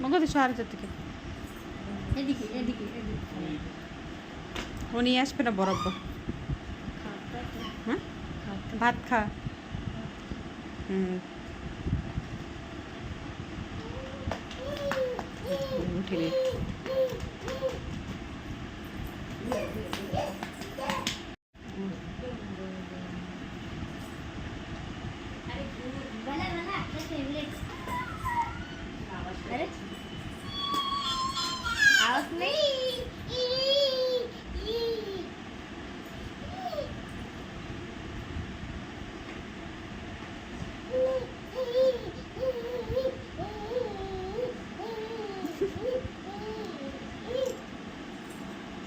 ওকে সাড়ে চার থেকে এদিকে এদিকে এদিকে ও নিয়ে আসবে না বরাবর। হ্যাঁ ভাত খা। উঠিলে आवाज नहीं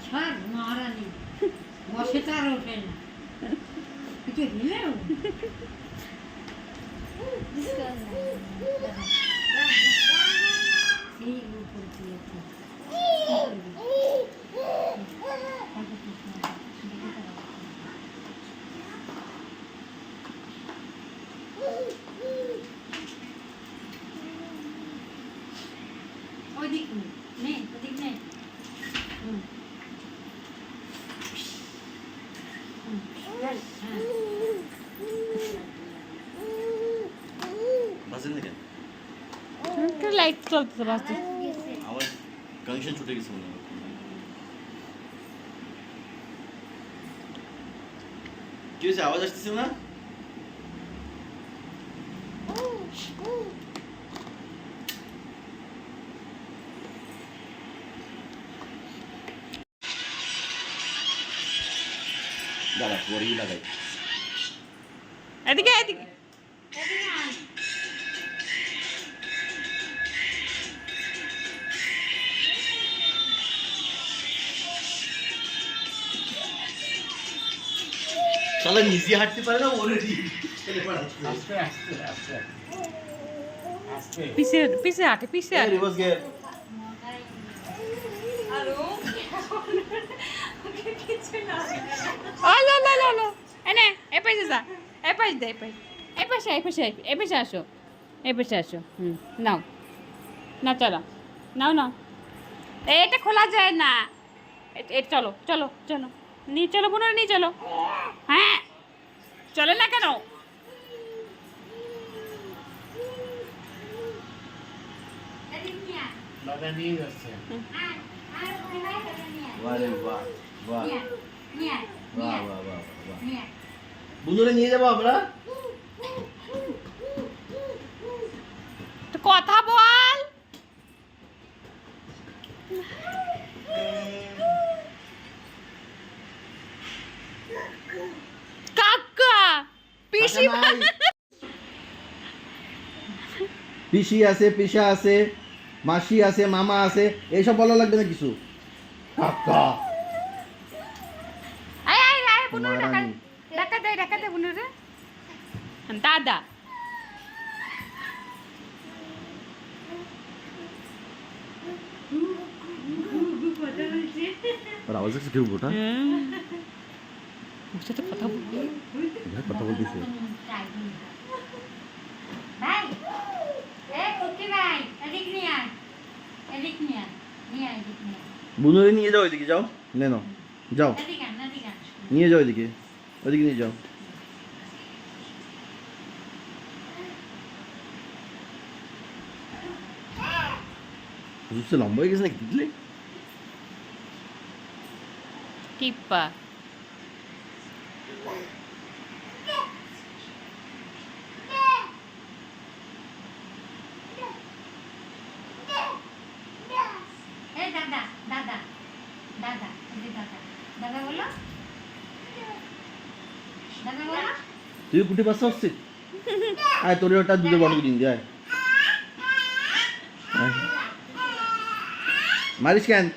ছাড় মারানি বসে তার ওঠে না কিছু দিলেও এই উপর দিয়ে ওদিক নে ওদিক নে বাজেন না কেন? লাইট চলতেছে বাসতে। আমার কানেকশন ছুটে গেছে মনে হয়। কি হয়েছে, আওয়াজ আসতেছে না? দাঁড়া পরেই লাগাই। এদিকে এদিকে শালা নিজে হাঁটতে পারে না, ওরে আস্তে আস্তে আস্তে আস্তে পিছে পিছে হাঁটে পিছে হাঁটে। Reverse gear. ও লো লো লো লো এনে এ পাশে যা, এ পাশে দে, এ পাশে এ পাশে এ পাশে আসো, এ পাশে আসো। নাও না চলো, নাও নাও। এটা খোলা যায় না। এটা চলো চলো চলো, নিয়ে চলো বোনের নিয়ে চলো। হ্যাঁ চলে না কেন? দাদা নিয়ে যাচ্ছে আরে বাহ বাহ বাহ বাহ বাহ বাহ। বুনুরে নিয়ে যাবো আমরা। তো কথা বল। কাকা পিসি পিসি আছে, পিসা আছে, মাসি আছে, মামা আছে, এইসব বলা লাগবে না কিছু। কাকা আয় আয় আয় বুনুরে টাকা মারানি। টাকা দে বুনুরে। দাদা আর আওয়াজ আছে কেউ গোটা ওর সাথে কথা বল। কথা বলতেছে। ভাই এ কুকি ভাই এদিক নিয়ে আয় এদিক নিয়ে আয় নিয়ে আয় এদিক নিয়ে বুনুরে নিয়ে যাও, এদিকে যাও, নেনো যাও, এদিক আন এদিক আন নিয়ে যাও এদিকে, ওদিকে নিয়ে যাও। বুঝতে লম্বা হয়ে গেছে নাকি বুঝলে? টিপ্পা এ দাদা দাদা দাদা এদিকে দাদা দাদা বলো দাদা বলো তুই কুটি পাশে আসছিস? আয় তোর ওটা দুধের বটল কিনে দিয়ে আয়। মারিস কেন?